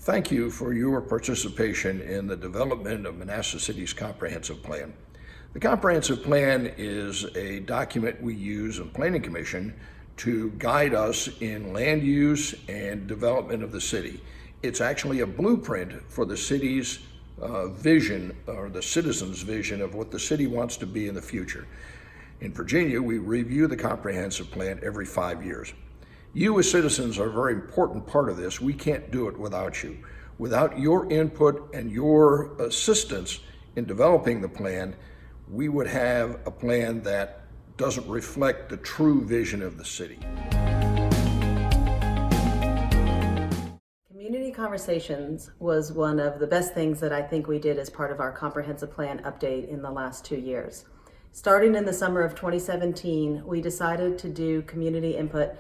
Thank you for your participation in the development of Manassas City's comprehensive plan. The comprehensive plan is a document we use in Planning Commission to guide us in land use and development of the city. It's actually a blueprint for the city's vision, or the citizens' vision of what the city wants to be in the future. In Virginia, we review the comprehensive plan every 5 years. You as citizens are a very important part of this. We can't do it without you. Without your input and your assistance in developing the plan, we would have a plan that doesn't reflect the true vision of the city. Community conversations was one of the best things that I think we did as part of our comprehensive plan update in the last 2 years. Starting in the summer of 2017, we decided to do community input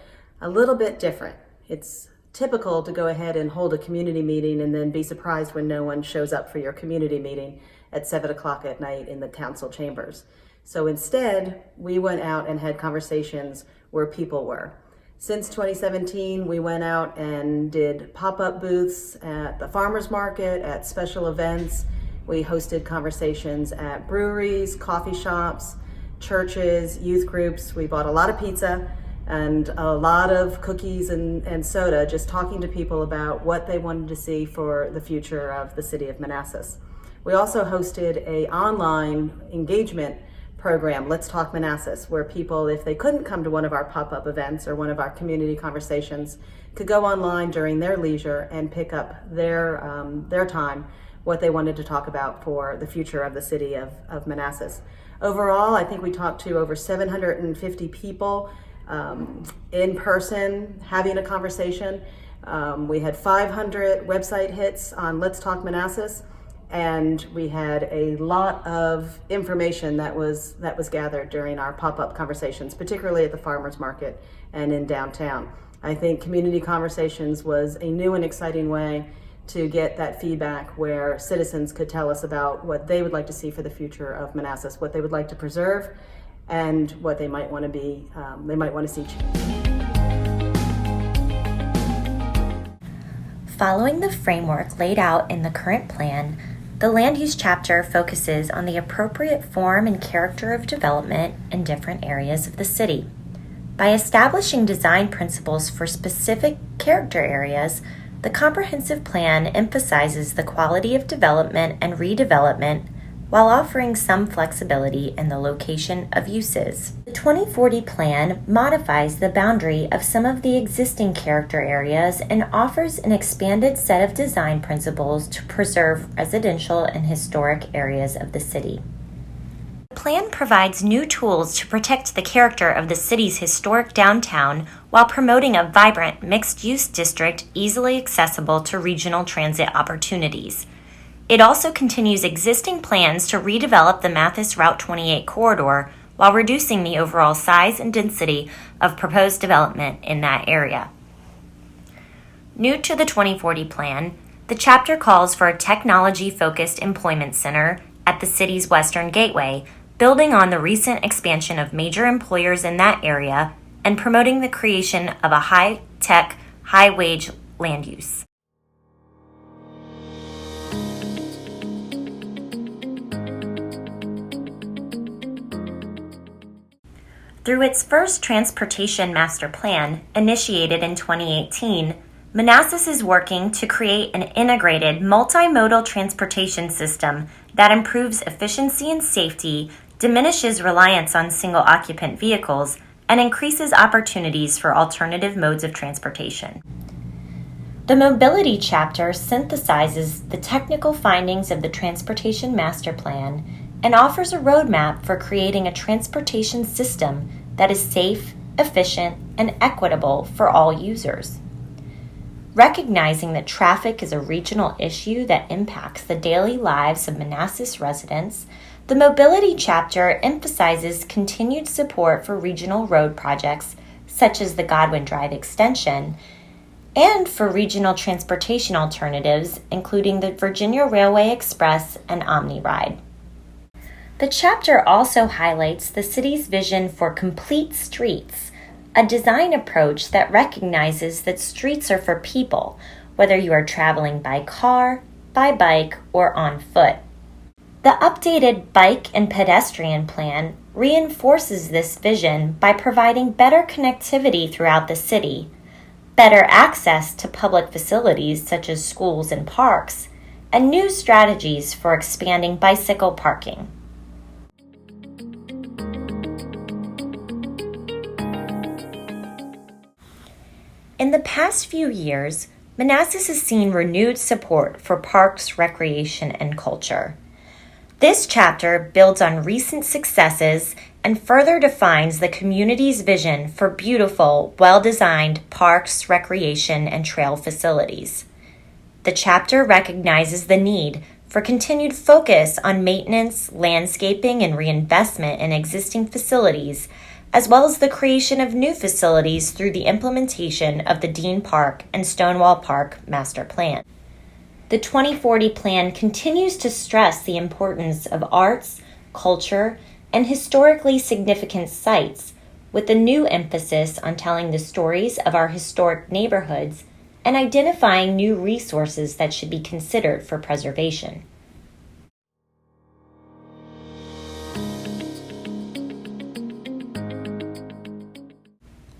a little bit different. It's typical to go ahead and hold a community meeting and then be surprised when no one shows up for your community meeting at 7 o'clock at night in the council chambers. So instead, we went out and had conversations where people were. Since 2017, we went out and did pop-up booths at the farmers market, at special events. We hosted conversations at breweries, coffee shops, churches, youth groups. We bought a lot of pizza and a lot of cookies and soda, just talking to people about what they wanted to see for the future of the city of Manassas. We also hosted an online engagement program, Let's Talk Manassas, where people, if they couldn't come to one of our pop-up events or one of our community conversations, could go online during their leisure and pick up their time, what they wanted to talk about for the future of the city of Manassas. Overall, I think we talked to over 750 people in person, having a conversation. We had 500 website hits on Let's Talk Manassas, and we had a lot of information that was gathered during our pop-up conversations, particularly at the farmers market and in downtown. I think community conversations was a new and exciting way to get that feedback where citizens could tell us about what they would like to see for the future of Manassas, what they would like to preserve, and what they might want to be, they might want to see change. Following the framework laid out in the current plan, the land use chapter focuses on the appropriate form and character of development in different areas of the city. By establishing design principles for specific character areas, the comprehensive plan emphasizes the quality of development and redevelopment while offering some flexibility in the location of uses. The 2040 plan modifies the boundary of some of the existing character areas and offers an expanded set of design principles to preserve residential and historic areas of the city. The plan provides new tools to protect the character of the city's historic downtown while promoting a vibrant mixed-use district easily accessible to regional transit opportunities. It also continues existing plans to redevelop the Manassas Route 28 corridor while reducing the overall size and density of proposed development in that area. New to the 2040 plan, the chapter calls for a technology-focused employment center at the city's Western Gateway, building on the recent expansion of major employers in that area and promoting the creation of a high-tech, high-wage land use. Through its first transportation master plan, initiated in 2018, Manassas is working to create an integrated multimodal transportation system that improves efficiency and safety, diminishes reliance on single-occupant vehicles, and increases opportunities for alternative modes of transportation. The mobility chapter synthesizes the technical findings of the Transportation Master Plan and offers a roadmap for creating a transportation system that is safe, efficient, and equitable for all users. Recognizing that traffic is a regional issue that impacts the daily lives of Manassas residents, the mobility chapter emphasizes continued support for regional road projects such as the Godwin Drive extension and for regional transportation alternatives, including the Virginia Railway Express and OmniRide. The chapter also highlights the city's vision for complete streets, a design approach that recognizes that streets are for people, whether you are traveling by car, by bike, or on foot. The updated bike and pedestrian plan reinforces this vision by providing better connectivity throughout the city, better access to public facilities such as schools and parks, and new strategies for expanding bicycle parking. In the past few years, Manassas has seen renewed support for parks, recreation, and culture. This chapter builds on recent successes and further defines the community's vision for beautiful, well-designed parks, recreation, and trail facilities. The chapter recognizes the need for continued focus on maintenance, landscaping, and reinvestment in existing facilities, as well as the creation of new facilities through the implementation of the Dean Park and Stonewall Park Master Plan. The 2040 plan continues to stress the importance of arts, culture, and historically significant sites, with a new emphasis on telling the stories of our historic neighborhoods and identifying new resources that should be considered for preservation.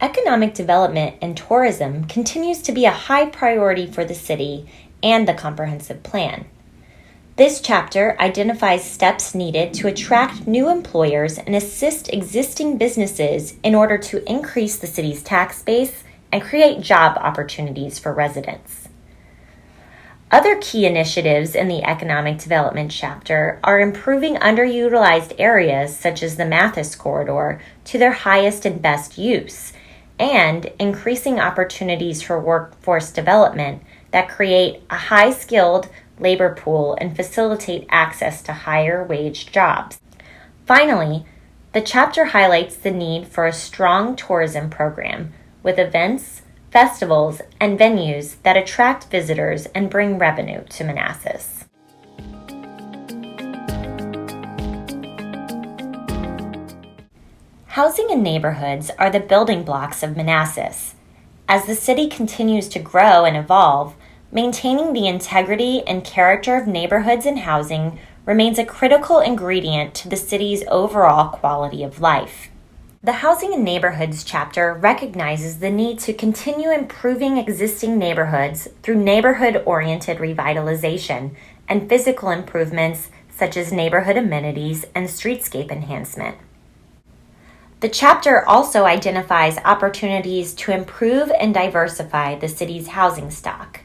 Economic development and tourism continues to be a high priority for the city and the comprehensive plan. This chapter identifies steps needed to attract new employers and assist existing businesses in order to increase the city's tax base and create job opportunities for residents. Other key initiatives in the economic development chapter are improving underutilized areas such as the Manassas corridor to their highest and best use, and increasing opportunities for workforce development that create a high-skilled labor pool and facilitate access to higher-wage jobs. Finally, the chapter highlights the need for a strong tourism program with events, festivals, and venues that attract visitors and bring revenue to Manassas. Housing and neighborhoods are the building blocks of Manassas. As the city continues to grow and evolve, maintaining the integrity and character of neighborhoods and housing remains a critical ingredient to the city's overall quality of life. The Housing and Neighborhoods chapter recognizes the need to continue improving existing neighborhoods through neighborhood-oriented revitalization and physical improvements such as neighborhood amenities and streetscape enhancement. The chapter also identifies opportunities to improve and diversify the city's housing stock.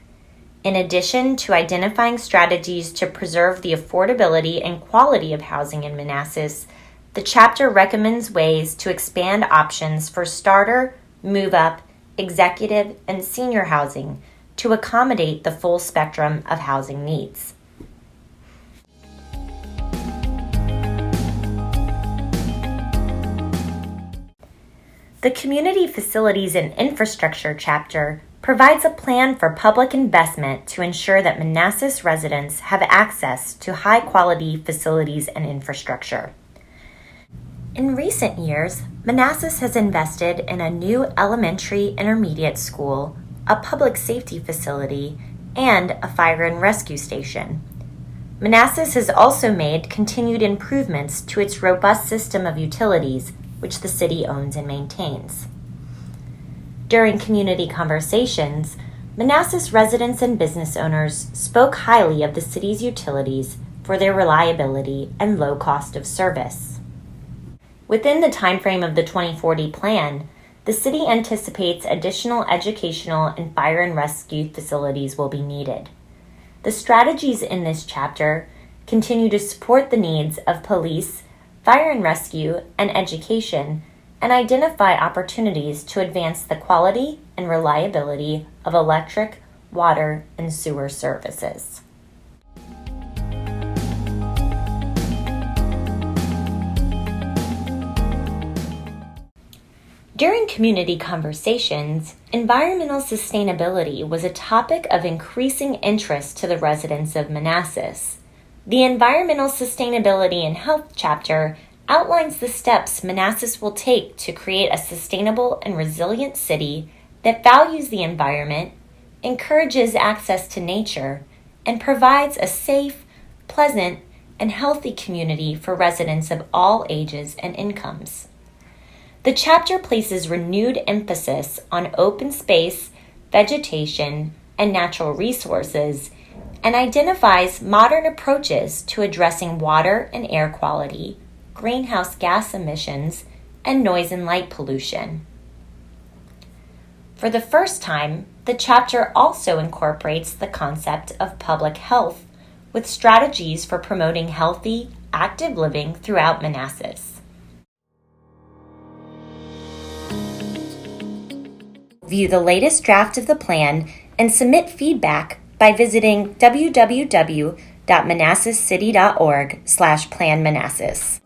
In addition to identifying strategies to preserve the affordability and quality of housing in Manassas, the chapter recommends ways to expand options for starter, move-up, executive, and senior housing to accommodate the full spectrum of housing needs. The Community Facilities and Infrastructure chapter provides a plan for public investment to ensure that Manassas residents have access to high-quality facilities and infrastructure. In recent years, Manassas has invested in a new elementary intermediate school, a public safety facility, and a fire and rescue station. Manassas has also made continued improvements to its robust system of utilities, which the city owns and maintains. During community conversations, Manassas residents and business owners spoke highly of the city's utilities for their reliability and low cost of service. Within the timeframe of the 2040 plan, the city anticipates additional educational and fire and rescue facilities will be needed. The strategies in this chapter continue to support the needs of police, fire and rescue, and education, and identify opportunities to advance the quality and reliability of electric, water, and sewer services. During community conversations, environmental sustainability was a topic of increasing interest to the residents of Manassas. The Environmental Sustainability and Health chapter outlines the steps Manassas will take to create a sustainable and resilient city that values the environment, encourages access to nature, and provides a safe, pleasant, and healthy community for residents of all ages and incomes. The chapter places renewed emphasis on open space, vegetation, and natural resources, and identifies modern approaches to addressing water and air quality, greenhouse gas emissions, and noise and light pollution. For the first time, the chapter also incorporates the concept of public health with strategies for promoting healthy, active living throughout Manassas. View the latest draft of the plan and submit feedback by visiting www.manassascity.org/planmanassas.